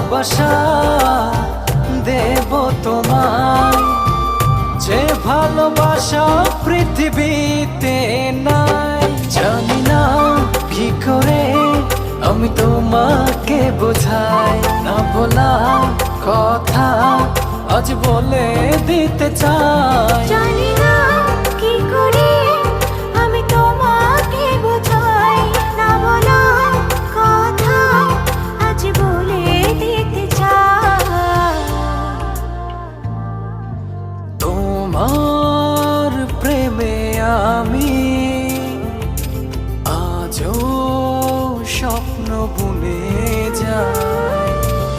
ভালোবাসা দেব তোমায়, যে ভালোবাসা পৃথিবীতে নাই। জানি না কি করে আমি তোমাকে বোঝাই, না বলা কথা আজ বলে দিতে চাই।